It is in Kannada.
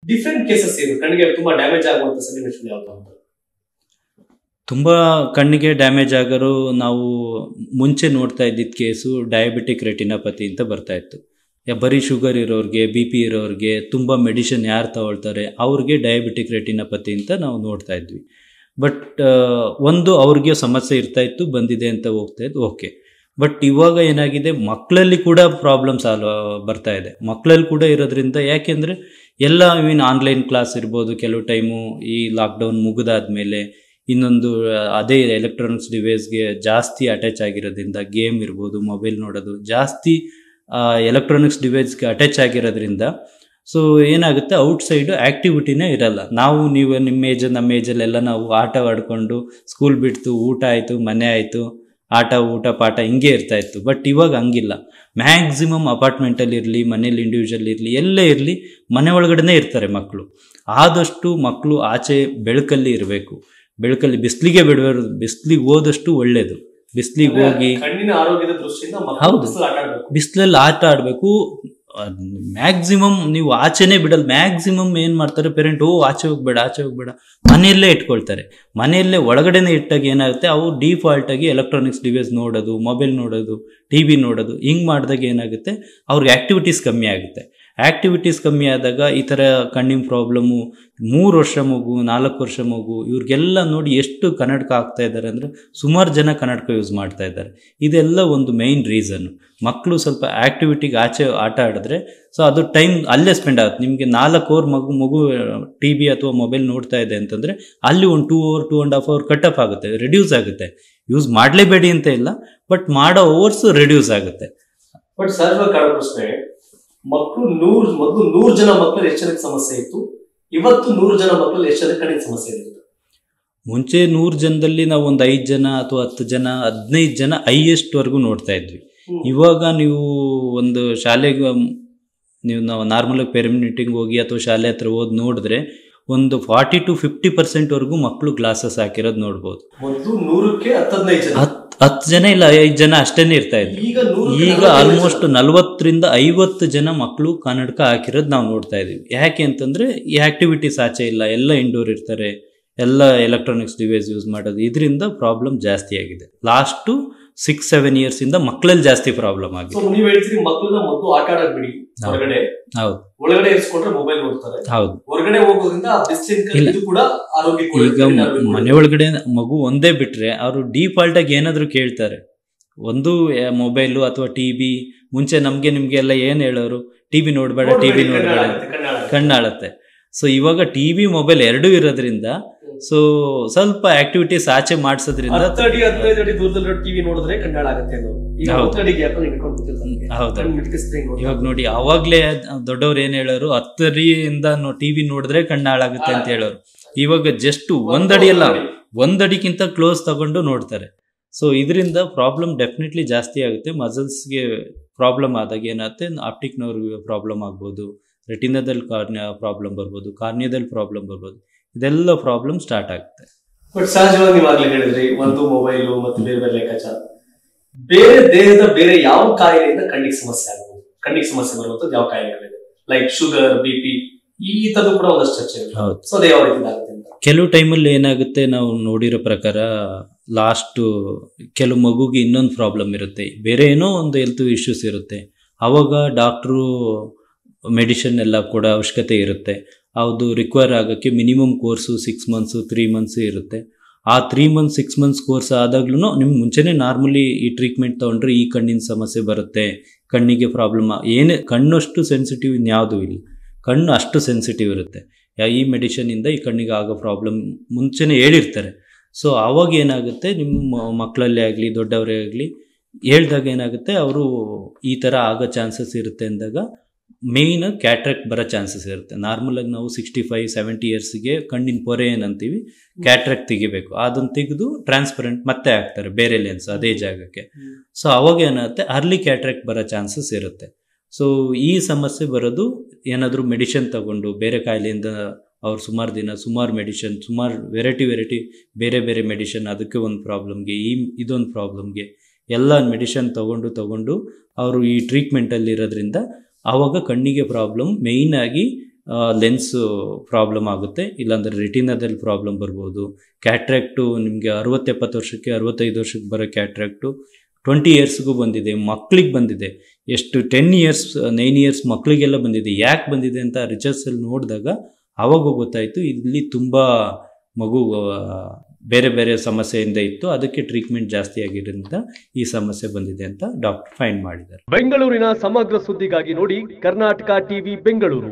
ಡಿಫ್ರೆಂಟ್ ಕೇಸಸ್ ಏನು ಕಣ್ಣಿಗೆ ತುಂಬಾ ಡ್ಯಾಮೇಜ್ ಆಗುವಂತ ಸನ್ನಿವೇಶಗಳು ಯಾವ್ದು ಅಂತ? ತುಂಬ ಕಣ್ಣಿಗೆ ಡ್ಯಾಮೇಜ್ ಆಗೋರು ನಾವು ಮುಂಚೆ ನೋಡ್ತಾ ಇದ್ದಿದ್ದ ಕೇಸು ಡಯಾಬಿಟಿಕ್ ರೆಟಿನೋಪತಿ ಅಂತ ಬರ್ತಾ ಇತ್ತು. ಬರೀ ಶುಗರ್ ಇರೋರಿಗೆ, ಬಿ ಪಿ ಇರೋರಿಗೆ, ತುಂಬ ಮೆಡಿಸಿನ್ ಯಾರು ತಗೊಳ್ತಾರೆ ಅವ್ರಿಗೆ ಡಯಾಬಿಟಿಕ್ ರೆಟಿನೋಪತಿ ಅಂತ ನಾವು ನೋಡ್ತಾ ಇದ್ವಿ. ಬಟ್ ಒಂದು ಅವ್ರಿಗೆ ಸಮಸ್ಯೆ ಇರ್ತಾಯಿತ್ತು, ಬಂದಿದೆ ಅಂತ ಹೋಗ್ತಾ ಇದ್ದು, ಓಕೆ. ಬಟ್ ಇವಾಗ ಏನಾಗಿದೆ, ಮಕ್ಕಳಲ್ಲಿ ಕೂಡ ಪ್ರಾಬ್ಲಮ್ ಬರ್ತಾ ಇದೆ. ಮಕ್ಕಳಲ್ಲಿ ಕೂಡ ಇರೋದ್ರಿಂದ, ಯಾಕೆಂದರೆ ಎಲ್ಲ ಆನ್ಲೈನ್ ಕ್ಲಾಸ್ ಇರ್ಬೋದು, ಕೆಲವು ಟೈಮು ಈ ಲಾಕ್ಡೌನ್ ಮುಗಿದಾದ್ಮೇಲೆ ಇನ್ನೊಂದು ಅದೇ ಎಲೆಕ್ಟ್ರಾನಿಕ್ಸ್ ಡಿವೈಸ್ಗೆ ಜಾಸ್ತಿ ಅಟ್ಯಾಚ್ ಆಗಿರೋದ್ರಿಂದ, ಗೇಮ್ ಇರ್ಬೋದು, ಮೊಬೈಲ್ ನೋಡೋದು ಜಾಸ್ತಿ ಎಲೆಕ್ಟ್ರಾನಿಕ್ಸ್ ಡಿವೈಸ್ಗೆ ಅಟ್ಯಾಚ್ ಆಗಿರೋದ್ರಿಂದ ಸೊ ಏನಾಗುತ್ತೆ, ಔಟ್ಸೈಡು ಆ್ಯಕ್ಟಿವಿಟಿನೇ ಇರಲ್ಲ. ನೀವು ನಿಮ್ಮ ಏಜ್ ನಮ್ಮ ಏಜಲ್ಲೆಲ್ಲ ನಾವು ಆಟ ಆಡ್ಕೊಂಡು ಸ್ಕೂಲ್ ಬಿಡ್ತು, ಊಟ ಆಯಿತು, ಮನೆ ಆಯಿತು, ಆಟ ಊಟ ಪಾಠ ಹಿಂಗೆ ಇರ್ತಾಯಿತ್ತು. ಬಟ್ ಇವಾಗ ಹಂಗಿಲ್ಲ. ಮ್ಯಾಕ್ಸಿಮಮ್ ಅಪಾರ್ಟ್ಮೆಂಟಲ್ಲಿರಲಿ, ಮನೇಲಿ ಇಂಡಿವಿಜುವಲ್ ಇರಲಿ, ಎಲ್ಲೇ ಇರಲಿ, ಮನೆ ಒಳಗಡೆ ಇರ್ತಾರೆ ಮಕ್ಕಳು. ಆದಷ್ಟು ಮಕ್ಕಳು ಆಚೆ ಬೆಳಕಲ್ಲಿ ಇರಬೇಕು. ಬೆಳಕಲ್ಲಿ ಬಿಸಿಲಿಗೆ ಬಿಡಬಾರ್ದು, ಬಿಸಿಲಿಗೆ ಹೋದಷ್ಟು ಒಳ್ಳೆಯದು. ಬಿಸಿಲಿಗೆ ಹೋಗಿ ಕಣ್ಣಿನ ಆರೋಗ್ಯದ ದೃಷ್ಟಿಯಿಂದ ಹೌದು ಬಿಸಿಲಲ್ಲಿ ಆಟ ಆಡಬೇಕು. ಮ್ಯಾಕ್ಸಿಮಮ್ ನೀವು ಆಚೆನೇ ಬಿಡಲ್ಲ. ಮ್ಯಾಕ್ಸಿಮಮ್ ಏನು ಮಾಡ್ತಾರೆ ಪೇರೆಂಟ್, ಆಚೆ ಹೋಗ್ಬೇಡ ಮನೆಯಲ್ಲೇ ಇಟ್ಕೊಳ್ತಾರೆ. ಮನೆಯಲ್ಲೇ ಒಳಗಡೆನೇ ಇಟ್ಟಾಗ ಏನಾಗುತ್ತೆ, ಅವು ಡಿಫಾಲ್ಟಾಗಿ ಎಲೆಕ್ಟ್ರಾನಿಕ್ಸ್ ಡಿವೈಸ್ ನೋಡೋದು, ಮೊಬೈಲ್ ನೋಡೋದು, ಟಿ ವಿ ನೋಡೋದು, ಹಿಂಗೆ ಮಾಡಿದಾಗ ಏನಾಗುತ್ತೆ, ಅವ್ರಿಗೆ ಆ್ಯಕ್ಟಿವಿಟೀಸ್ ಕಮ್ಮಿ ಆಗುತ್ತೆ. ಆ್ಯಕ್ಟಿವಿಟೀಸ್ ಕಮ್ಮಿ ಆದಾಗ ಈ ಥರ ಕಣ್ಣಿನ ಪ್ರಾಬ್ಲಮ್ಮು 3 ವರ್ಷ ಮಗು, 4 ವರ್ಷ ಮಗು, ಇವ್ರಿಗೆಲ್ಲ ನೋಡಿ ಎಷ್ಟು ಕನ್ನಡಕ ಆಗ್ತಾ ಇದ್ದಾರೆ ಅಂದರೆ, ಸುಮಾರು ಜನ ಕನ್ನಡಕ ಯೂಸ್ ಮಾಡ್ತಾ ಇದ್ದಾರೆ. ಇದೆಲ್ಲ ಒಂದು ಮೈನ್ ರೀಸನ್ನು. ಮಕ್ಕಳು ಸ್ವಲ್ಪ ಆ್ಯಕ್ಟಿವಿಟಿಗೆ ಆಚೆ ಆಟ ಆಡಿದ್ರೆ ಸೊ ಅದು ಟೈಮ್ ಅಲ್ಲೇ ಸ್ಪೆಂಡ್ ಆಗುತ್ತೆ. ನಿಮಗೆ 4 ಅವರ್ ಮಗು ಟಿ ವಿ ಅಥವಾ ಮೊಬೈಲ್ ನೋಡ್ತಾ ಇದೆ ಅಂತಂದರೆ ಅಲ್ಲಿ ಒಂದು 2 ಅವರ್ 2.5 ಅವರ್ ಕಟಪ್ ಆಗುತ್ತೆ, ರೆಡ್ಯೂಸ್ ಆಗುತ್ತೆ. ಯೂಸ್ ಮಾಡಲೇಬೇಡಿ ಅಂತ ಇಲ್ಲ, ಬಟ್ ಮಾಡೋ ಓವರ್ಸ್ ರೆಡ್ಯೂಸ್ ಆಗುತ್ತೆ. ಬಟ್ ಸಹಜವಾಗಿ ಕಾಡೋ ಪ್ರಶ್ನೆ, ಮಕ್ಕಳು 100 ಜನ ಮಕ್ಕಳು ಎಷ್ಟು ಜನಕ್ಕೆ ಸಮಸ್ಯೆ ಇತ್ತು, ಇವತ್ತು 100 ಜನ ಮಕ್ಕಳು ಎಷ್ಟು ಜನಕ್ಕೆ ಕಣ್ಣಿನ ಸಮಸ್ಯೆ ಇರುತ್ತೆ? ಮುಂಚೆ 100 ಜನದಲ್ಲಿ ನಾವು ಒಂದು 5 ಜನ ಅಥವಾ 10 ಜನ 15 ಜನ ಹೈಯೆಸ್ಟ್ವರೆಗೂ ನೋಡ್ತಾ ಇದ್ವಿ. ಇವಾಗ ನೀವು ಒಂದು ಶಾಲೆಗೆ ನಾವು ನಾರ್ಮಲಾಗಿ ಪೇರೆಂಟ್ ಮೀಟಿಂಗ್ ಹೋಗಿ ಅಥವಾ ಶಾಲೆ ಹತ್ರ ಹೋಗಿ ನೋಡಿದ್ರೆ ಒಂದು 40 to 50% ಮಕ್ಕಳು ಗ್ಲಾಸಸ್ ಹಾಕಿರೋದು ನೋಡ್ಬೋದು. 100ಕ್ಕೆ 10 ಜನ ಇಲ್ಲ 5 ಜನ ಅಷ್ಟೇನೆ ಇರ್ತಾ ಇದ್ರು. ಈಗ ಆಲ್ಮೋಸ್ಟ್ 40ರಿಂದ 50 ಜನ ಮಕ್ಕಳು ಕನ್ನಡಕ ಹಾಕಿರೋದು ನಾವು ನೋಡ್ತಾ ಇದೀವಿ. ಯಾಕೆ ಅಂತಂದ್ರೆ ಈ ಆಕ್ಟಿವಿಟೀಸ್ ಆಚೆ ಇಲ್ಲ, ಎಲ್ಲ ಇಂಡೋರ್ ಇರ್ತಾರೆ, ಎಲ್ಲ ಎಲೆಕ್ಟ್ರಾನಿಕ್ಸ್ ಡಿವೈಸ್ ಯೂಸ್ ಮಾಡೋದು. ಇದರಿಂದ ಪ್ರಾಬ್ಲಮ್ ಜಾಸ್ತಿ ಆಗಿದೆ. ಲಾಸ್ಟ್ 6-7 years ಇಂದ ಮಕ್ಕಳಲ್ಲಿ ಜಾಸ್ತಿ ಪ್ರಾಬ್ಲಮ್ ಆಗಿದೆ. ನೀವು ಹೇಳ್ತೀರಿ ಮಕ್ಕಳನ್ನ ಮೊದಲು ಆಟ ಆಡಕ್ ಬಿಡಿ, ಹೊರಗಡೆ ಹೌದು, ಒಳಗಡೆ ಇರಿಸ್ಕೊಂಡ್ರೆ ಮೊಬೈಲ್ ನೋಡ್ತಾರೆ. ಹೌದು, ಹೊರಗಡೆ ಹೋಗೋದ್ರಿಂದ ಕೂಡ ಆರೋಗ್ಯ. ಈಗ ಮನೆ ಒಳಗಡೆ ಮಗು ಒಂದೇ ಬಿಟ್ರೆ ಅವರು ಡಿಫಾಲ್ಟ್ ಆಗಿ ಏನಾದ್ರು ಕೇಳ್ತಾರೆ, ಒಂದು ಮೊಬೈಲು ಅಥವಾ ಟಿವಿ. ಮುಂಚೆ ನಿಮ್ಗೆ ಎಲ್ಲ ಏನ್ ಹೇಳೋರು, ಟಿವಿ ನೋಡ್ಬೇಡ ಕಣ್ಣಾಳತ್ತೆ. ಸೊ ಇವಾಗ ಟಿವಿ ಮೊಬೈಲ್ ಎರಡೂ ಇರೋದ್ರಿಂದ ಸೊ ಸ್ವಲ್ಪ ಆಕ್ಟಿವಿಟೀಸ್ ಆಚೆ ಮಾಡಿಸೋದ್ರಿಂದ 15 ಅಡಿ ದೂರದಲ್ಲಿ ಟಿವಿ ನೋಡಿದ್ರೆ ಕಣ್ಣಾಳಾಗುತ್ತೆ. ಇವಾಗ ನೋಡಿ, ಅವಾಗ್ಲೇ ದೊಡ್ಡವ್ರು ಏನ್ ಹೇಳೋರು, 10 ಅಡಿಯಿಂದ ಟಿವಿ ನೋಡಿದ್ರೆ ಕಣ್ಣಾಳಾಗುತ್ತೆ ಅಂತ ಹೇಳೋರು. ಇವಾಗ ಜಸ್ಟ್ 1 ಅಡಿ ಅಲ್ಲ, 1 ಅಡಿಗಿಂತ ಕ್ಲೋಸ್ ತಗೊಂಡು ನೋಡ್ತಾರೆ. ಸೊ ಇದರಿಂದ ಪ್ರಾಬ್ಲಮ್ ಡೆಫಿನೆಟ್ಲಿ ಜಾಸ್ತಿ ಆಗುತ್ತೆ. ಮಸಲ್ಸ್ಗೆ ಪ್ರಾಬ್ಲಮ್ ಆದಾಗ ಏನಾಗುತ್ತೆ, ಆಪ್ಟಿಕ್ ನರ್ವ್ಗೆ ಪ್ರಾಬ್ಲಮ್ ಆಗ್ಬೋದು, ರೆಟಿನಾದಲ್ಲಿ ಪ್ರಾಬ್ಲಮ್ ಬರ್ಬೋದು, ಕಾರ್ನಿಯಾದಲ್ಲಿ ಪ್ರಾಬ್ಲಮ್ ಬರ್ಬೋದು. ಇದೆಲ್ಲ ಪ್ರಾಬ್ಲಮ್ ಸ್ಟಾರ್ಟ್ ಆಗುತ್ತೆ. ಬಟ್ ಸಹಜವಾಗಿ ನೀವು ಆಗ್ಲೇ ಹೇಳಿದ್ರಿ, ಒಂದು ಮೊಬೈಲು ಮತ್ತು ಬೇರೆ ಬೇರೆ ಲೆಕ್ಕಾಚಾರ, ಬೇರೆ ದೇಹದ ಬೇರೆ ಯಾವ ಕಾಯಿಲೆಯಿಂದ ಕಣ್ಣಿಗೆ ಸಮಸ್ಯೆ ಆಗ್ಬೋದು, ಕಣ್ಣಿಗೆ ಸಮಸ್ಯೆ ಬರುವಂತದ್ದು ಯಾವ ಕಾಯಿಲೆಗಳಿದೆ, ಲೈಕ್ ಶುಗರ್, BP, ಈ ತರದ್ದು ಕೂಡ ಒಂದಷ್ಟು ಚರ್ಚೆ ಇದೆ. ಸೊ ಅದೇ ಯಾವ ರೀತಿ ಆಗುತ್ತೆ ಅಂತ. ಕೆಲವು ಟೈಮಲ್ಲಿ ಏನಾಗುತ್ತೆ, ನಾವು ನೋಡಿರೋ ಪ್ರಕಾರ ಲಾಸ್ಟ್ ಕೆಲವು ಮಗುಗೆ ಇನ್ನೊಂದು ಪ್ರಾಬ್ಲಮ್ ಇರುತ್ತೆ, ಬೇರೆ ಏನೋ ಒಂದು ಹೆಲ್ತ್ ಇಶ್ಯೂಸ್ ಇರುತ್ತೆ. ಆವಾಗ ಡಾಕ್ಟ್ರು ಮೆಡಿಸಿನ್ ಎಲ್ಲ ಕೂಡ ಅವಶ್ಯಕತೆ ಇರುತ್ತೆ. ಅದು ರಿಕ್ವೈರ್ ಆಗೋಕ್ಕೆ ಮಿನಿಮಮ್ ಕೋರ್ಸು 6 months 3 months ಇರುತ್ತೆ. ಆ 3 months 6 months ಕೋರ್ಸ್ ಆದಾಗ್ಲೂ ನಿಮ್ಗೆ ಮುಂಚೆನೇ ನಾರ್ಮಲಿ ಈ ಟ್ರೀಟ್ಮೆಂಟ್ ತೊಗೊಂಡ್ರೆ ಈ ಕಣ್ಣಿನ ಸಮಸ್ಯೆ ಬರುತ್ತೆ, ಕಣ್ಣಿಗೆ ಪ್ರಾಬ್ಲಮ್, ಏನೇ ಕಣ್ಣಷ್ಟು ಸೆನ್ಸಿಟಿವ್ ಇನ್ಯಾವುದೂ ಇಲ್ಲ, ಕಣ್ಣು ಅಷ್ಟು ಸೆನ್ಸಿಟಿವ್ ಇರುತ್ತೆ. ಈ ಮೆಡಿಷನಿಂದ ಈ ಕಣ್ಣಿಗೆ ಆಗೋ ಪ್ರಾಬ್ಲಮ್ ಮುಂಚೆನೇ ಹೇಳಿರ್ತಾರೆ. ಸೊ ಆವಾಗ ಏನಾಗುತ್ತೆ, ನಿಮ್ಮ ಮಕ್ಕಳಲ್ಲೇ ಆಗಲಿ ದೊಡ್ಡವರೇ ಆಗಲಿ ಹೇಳ್ದಾಗ ಏನಾಗುತ್ತೆ, ಅವರು ಈ ಥರ ಆಗೋ ಚಾನ್ಸಸ್ ಇರುತ್ತೆ ಅಂದಾಗ ಮೇಯ್ನ್ ಕ್ಯಾಟ್ರಾಕ್ಟ್ ಬರೋ ಚಾನ್ಸಸ್ ಇರುತ್ತೆ. ನಾರ್ಮಲಾಗಿ ನಾವು 65-70 yearsಗೆ ಕಣ್ಣಿನ ಪೊರೆ ಏನಂತೀವಿ, ಕ್ಯಾಟ್ರಾಕ್ಟ್ ತೆಗಿಬೇಕು. ಅದನ್ನು ತೆಗೆದು ಟ್ರಾನ್ಸ್ಪರೆಂಟ್ ಮತ್ತೆ ಹಾಕ್ತಾರೆ ಬೇರೆ ಲೆನ್ಸ್ ಅದೇ ಜಾಗಕ್ಕೆ. ಸೊ ಅವಾಗ ಏನಾಗುತ್ತೆ, ಅರ್ಲಿ ಕ್ಯಾಟ್ರಾಕ್ಟ್ ಬರೋ ಚಾನ್ಸಸ್ ಇರುತ್ತೆ. ಸೊ ಈ ಸಮಸ್ಯೆ ಬರೋದು ಏನಾದರೂ ಮೆಡಿಷನ್ ತಗೊಂಡು, ಬೇರೆ ಕಾಯಿಲೆಯಿಂದ ಅವ್ರು ಸುಮಾರು ಮೆಡಿಷನ್, ಸುಮಾರು ವೆರೈಟಿ ಬೇರೆ ಬೇರೆ ಮೆಡಿಷನ್, ಅದಕ್ಕೆ ಒಂದು ಪ್ರಾಬ್ಲಮ್ಗೆ ಇದೊಂದು ಪ್ರಾಬ್ಲಮ್ಗೆ ಎಲ್ಲ ಮೆಡಿಷನ್ ತಗೊಂಡು ಅವರು ಈ ಟ್ರೀಟ್ಮೆಂಟಲ್ಲಿ ಇರೋದ್ರಿಂದ ಆವಾಗ ಕಣ್ಣಿಗೆ ಪ್ರಾಬ್ಲಮ್ ಮೇಯ್ನಾಗಿ ಲೆನ್ಸ್ ಪ್ರಾಬ್ಲಮ್ ಆಗುತ್ತೆ, ಇಲ್ಲಾಂದರೆ ರೆಟಿನಾದಲ್ಲಿ ಪ್ರಾಬ್ಲಮ್ ಬರ್ಬೋದು. ಕ್ಯಾಟ್ರಾಕ್ಟು ನಿಮಗೆ 60-70 ವರ್ಷಕ್ಕೆ 65 ವರ್ಷಕ್ಕೆ ಬರೋ ಕ್ಯಾಟ್ರಾಕ್ಟು 20 ಇಯರ್ಸ್ಗೂ ಬಂದಿದೆ, ಮಕ್ಕಳಿಗೆ ಬಂದಿದೆ. ಎಷ್ಟು 10 ಇಯರ್ಸ್ 9 ಇಯರ್ಸ್ ಮಕ್ಕಳಿಗೆಲ್ಲ ಬಂದಿದೆ. ಯಾಕೆ ಬಂದಿದೆ ಅಂತ ರಿಸರ್ಚಲ್ಲಿ ನೋಡಿದಾಗ ಆವಾಗ ಗೊತ್ತಾಯಿತು, ಇಲ್ಲಿ ತುಂಬ ಮಗು ಬೇರೆ ಬೇರೆ ಸಮಸ್ಯೆಯಿಂದ ಇತ್ತು, ಅದಕ್ಕೆ ಟ್ರೀಟ್ಮೆಂಟ್ ಜಾಸ್ತಿ ಆಗಿರೋದ್ರಿಂದ ಈ ಸಮಸ್ಯೆ ಬಂದಿದೆ ಅಂತ ಡಾಕ್ಟರ್ ಫೈಂಡ್ ಮಾಡಿದ್ದಾರೆ. ಬೆಂಗಳೂರಿನ ಸಮಗ್ರ ಸುದ್ದಿಗಾಗಿ ನೋಡಿ ಕರ್ನಾಟಕ ಟಿವಿ ಬೆಂಗಳೂರು.